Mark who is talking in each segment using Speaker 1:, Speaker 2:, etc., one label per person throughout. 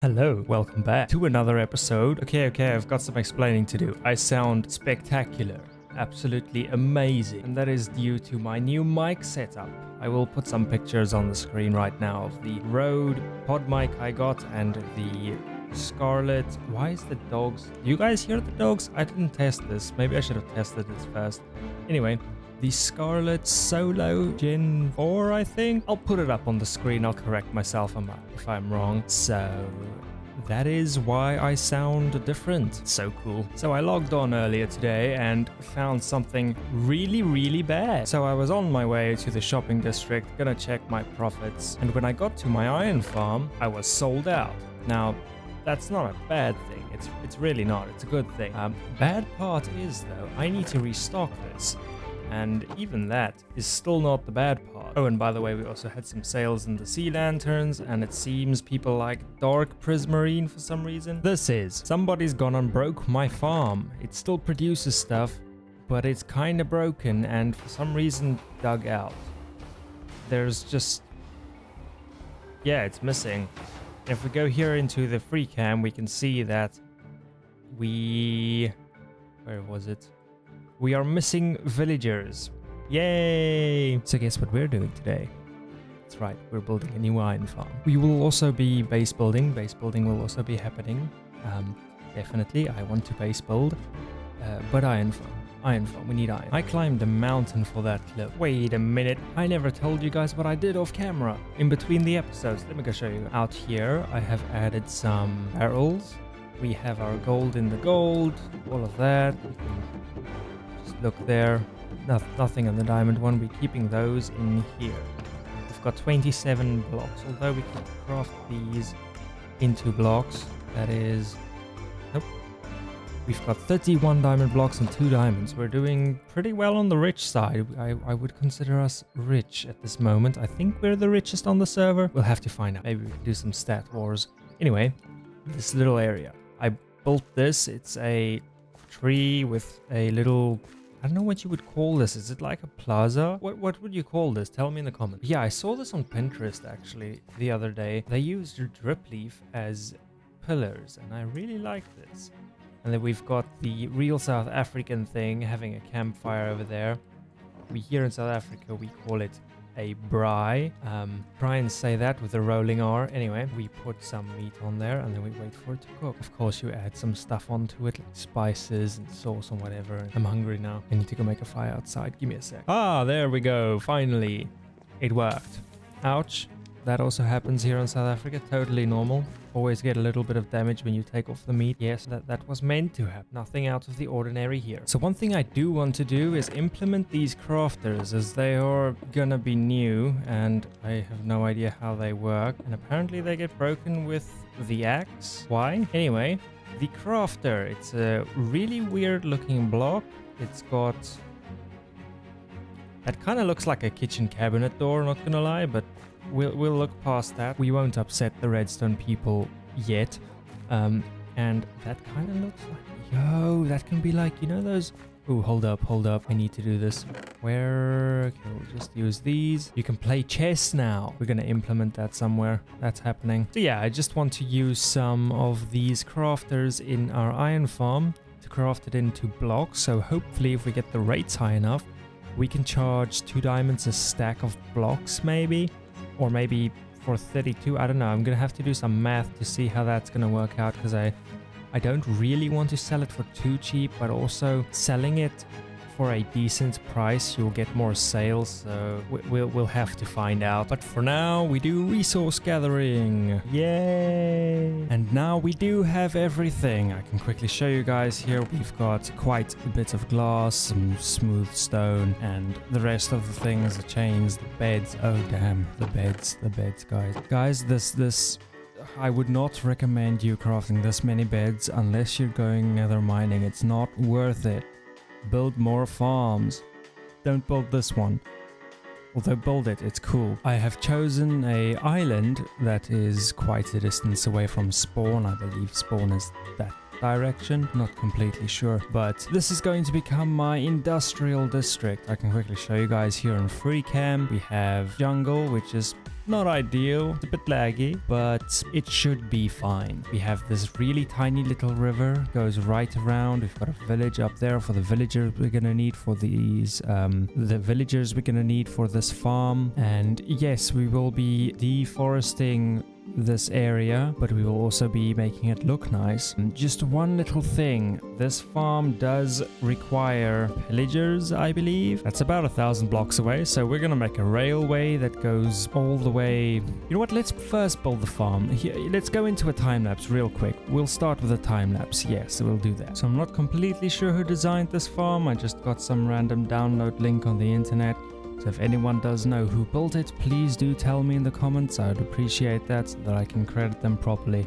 Speaker 1: Hello, welcome back to another episode. Okay, I've got some explaining to do. I sound spectacular, absolutely amazing, and that is due to my new mic setup. I will put some pictures on the screen right now of the Rode pod mic I got and the Scarlett. Why is the dogs? Do you guys hear the dogs? I didn't test this. Maybe I should have tested this first. Anyway, the Scarlett Solo Gen 4, I think. I'll put it up on the screen. I'll correct myself if I'm wrong. So that is why I sound different. So cool. So I logged on earlier today and found something really bad. So I was on my way to the shopping district, gonna check my profits. And when I got to my iron farm, I was sold out. Now, that's not a bad thing. It's really not. It's a good thing. Bad part is, though, I need to restock this. And even that is still not the bad part. Oh, and by the way, we also had some sales in the sea lanterns, and it seems people like dark prismarine for some reason. Somebody's gone and broke my farm. It still produces stuff, but it's kind of broken and for some reason dug out. There's just... yeah, it's missing. If we go here into the free cam, we can see that where was it? We are missing villagers. Yay! So guess what we're doing today? That's right, we're building a new iron farm. We will also be base building. Base building will also be happening. Definitely, I want to base build. But iron farm. Iron farm, we need iron. I climbed a mountain for that clip. Wait a minute, I never told you guys what I did off camera. In between the episodes, let me go show you. Out here, I have added some barrels. We have our gold in the gold, all of that. Look there, nothing on the diamond one. We're keeping those in here. We've got 27 blocks, although we can craft these into blocks. That is... nope. We've got 31 diamond blocks and 2 diamonds. We're doing pretty well on the rich side. I would consider us rich at this moment. I think we're the richest on the server. We'll have to find out. Maybe we can do some stat wars. Anyway, this little area. I built this. It's a tree with a little... I don't know what you would call this. Is it like a plaza? What would you call this? Tell me in the comments. Yeah, I saw this on Pinterest actually the other day. They used drip leaf as pillars and I really like this. And then we've got the real South African thing, having a campfire over there. We here in South Africa, we call it a braai. Try and say that with a rolling R. Anyway, we put some meat on there and then we wait for it to cook. Of course, you add some stuff onto it, like spices and sauce and whatever. I'm hungry now. I need to go make a fire outside. Give me a sec. Ah, there we go. Finally, it worked. Ouch. That also happens here in South Africa. Totally normal. Always get a little bit of damage when you take off the meat. Yes, that was meant to happen. Nothing out of the ordinary here. So one thing I do want to do is implement these crafters, as they are gonna be new and I have no idea how they work. And apparently they get broken with the axe. Why? Anyway, the crafter. It's a really weird looking block. It's got... that kind of looks like a kitchen cabinet door, not gonna lie, but we'll look past that. We won't upset the redstone people yet. And that kind of looks like... yo, that can be like, you know those... ooh, hold up. I need to do this. Where... okay, we'll just use these. You can play chess now. We're gonna implement that somewhere. That's happening. So yeah, I just want to use some of these crafters in our iron farm to craft it into blocks. So hopefully if we get the rates high enough, we can charge 2 diamonds a stack of blocks maybe. Or maybe for 32, I don't know. I'm gonna have to do some math to see how that's gonna work out, because I don't really want to sell it for too cheap, but also selling it for a decent price, you'll get more sales, so we'll have to find out. But for now, we do resource gathering. Yay! And now we do have everything. I can quickly show you guys here. We've got quite a bit of glass, some smooth stone, and the rest of the things, the chains, the beds. Oh damn, the beds, guys. Guys, this I would not recommend you crafting this many beds unless you're going nether mining. It's not worth it. Build more farms. Don't build this one. Although build it, it's cool. I have chosen a island that is quite a distance away from spawn. I believe spawn is that direction. Not completely sure. But this is going to become my industrial district. I can quickly show you guys here in free cam. We have jungle, which is not ideal. It's a bit laggy, but it should be fine. We have this really tiny little river, goes right around. We've got a village up there for the villagers we're gonna need for these, the villagers we're gonna need for this farm. And yes, we will be deforesting this area, but we will also be making it look nice. And just one little thing, this farm does require pillagers, I believe. That's about 1,000 blocks away, so we're gonna make a railway that goes all the way. You know what, let's first build the farm. Here, let's go into a time-lapse real quick. We'll start with a time-lapse. Yes, we'll do that. So I'm not completely sure who designed this farm. I just got some random download link on the internet. So if anyone does know who built it, please do tell me in the comments. I would appreciate that so that I can credit them properly.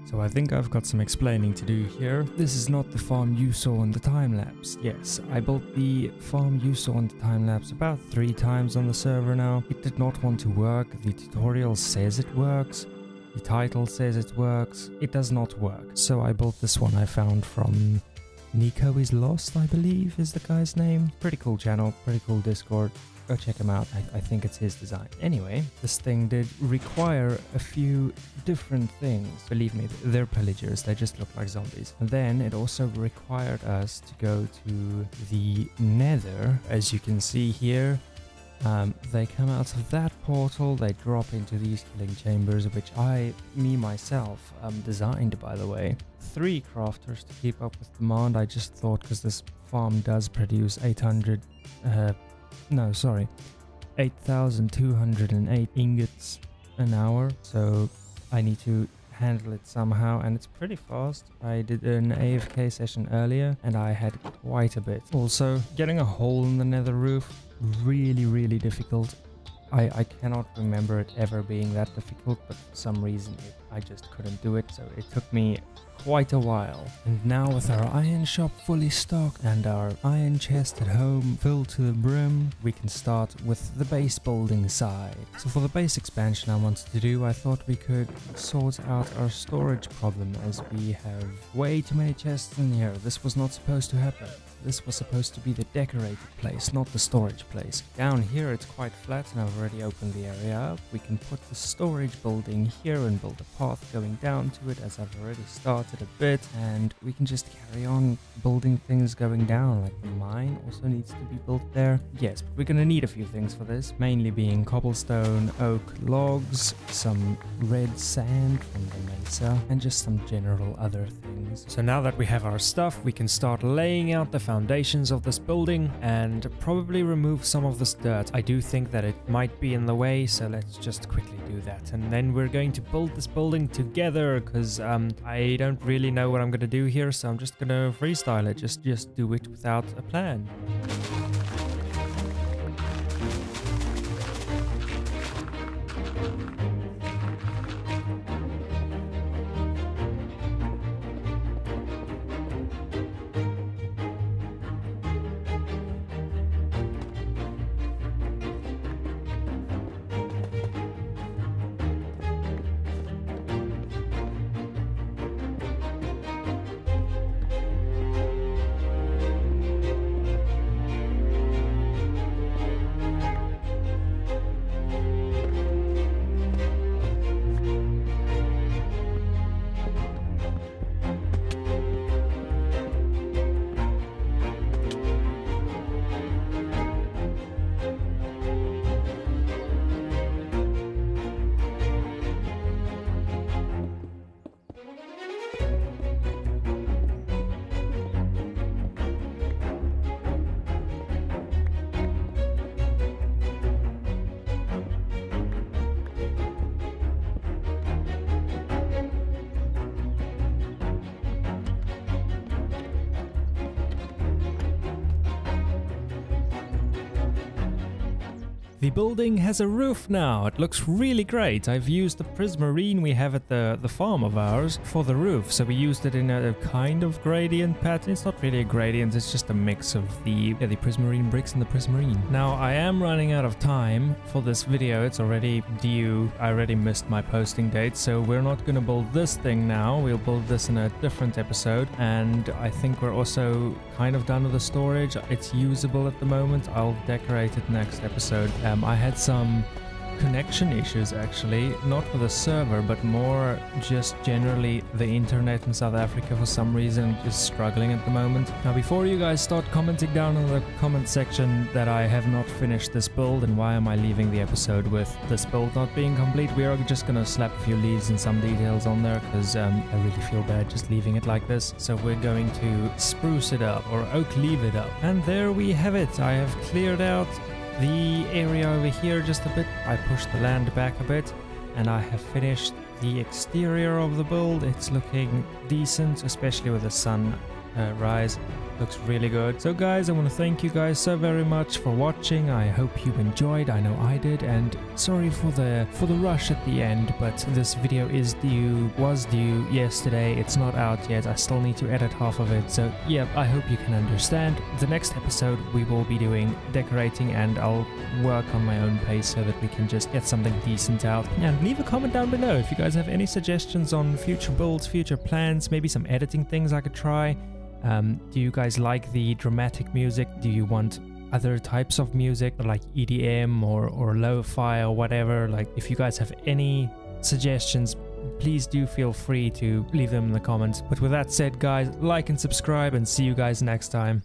Speaker 1: So I think I've got some explaining to do here. This is not the farm you saw in the time-lapse. Yes, I built the farm you saw in the time-lapse about 3 times on the server now. It did not want to work. The tutorial says it works. The title says it works. It does not work. So I built this one I found from Nico is Lost, I believe is the guy's name. Pretty cool channel, pretty cool Discord. Go check him out. I think it's his design. Anyway, this thing did require a few different things. Believe me, they're pillagers. They just look like zombies. And then it also required us to go to the Nether. As you can see here, they come out of that portal. They drop into these killing chambers, which myself, designed, by the way. 3 crafters to keep up with demand. I just thought, because this farm does produce 8,208 ingots an hour, so I need to handle it somehow, and it's pretty fast. I did an AFK session earlier and I had quite a bit. Also, getting a hole in the nether roof, really difficult. I cannot remember it ever being that difficult, but for some reason I just couldn't do it, so it took me quite a while. And now with our iron shop fully stocked and our iron chest at home filled to the brim, we can start with the base building side. So for the base expansion I wanted to do, I thought we could sort out our storage problem, as we have way too many chests in here. This was not supposed to happen. This was supposed to be the decorated place, not the storage place. Down here it's quite flat and I've already opened the area up. We can put the storage building here and build a path going down to it, as I've already started a bit. And we can just carry on building things going down, like the mine also needs to be built there. Yes, but we're gonna need a few things for this, mainly being cobblestone, oak logs, some red sand from the mesa, and just some general other things. So now that we have our stuff, we can start laying out the foundations of this building and probably remove some of this dirt. I do think that it might be in the way, so let's just quickly do that. And then we're going to build this building together, because I don't really know what I'm gonna do here, so I'm just gonna freestyle it, just do it without a plan. The building has a roof now. It looks really great. I've used the prismarine we have at the farm of ours for the roof. So we used it in a kind of gradient pattern. It's not really a gradient, it's just a mix of the prismarine bricks and the prismarine. Now I am running out of time for this video. It's already due. I already missed my posting date, so we're not going to build this thing now. We'll build this in a different episode, and I think we're also kind of done with the storage. It's usable at the moment. I'll decorate it next episode. I had some connection issues actually, not with the server, but more just generally the internet in South Africa for some reason is struggling at the moment. Now before you guys start commenting down in the comment section that I have not finished this build and why am I leaving the episode with this build not being complete, we are just gonna slap a few leaves and some details on there because I really feel bad just leaving it like this. So we're going to spruce it up or oak leave it up. And there we have it. I have cleared out the area over here just a bit. I pushed the land back a bit and I have finished the exterior of the build. It's looking decent, especially with the sun rise. Looks really good. So guys, I want to thank you guys so very much for watching. I hope you enjoyed. I know I did, and sorry for the rush at the end, but this video was due yesterday. It's not out yet. I still need to edit half of it. So yeah, I hope you can understand. The next episode we will be doing decorating, and I'll work on my own pace so that we can just get something decent out. And leave a comment down below if you guys have any suggestions on future builds, future plans, maybe some editing things I could try. Do you guys like the dramatic music? Do you want other types of music like EDM or lo-fi or whatever? Like, if you guys have any suggestions, please do feel free to leave them in the comments. But with that said, guys, like and subscribe, and see you guys next time.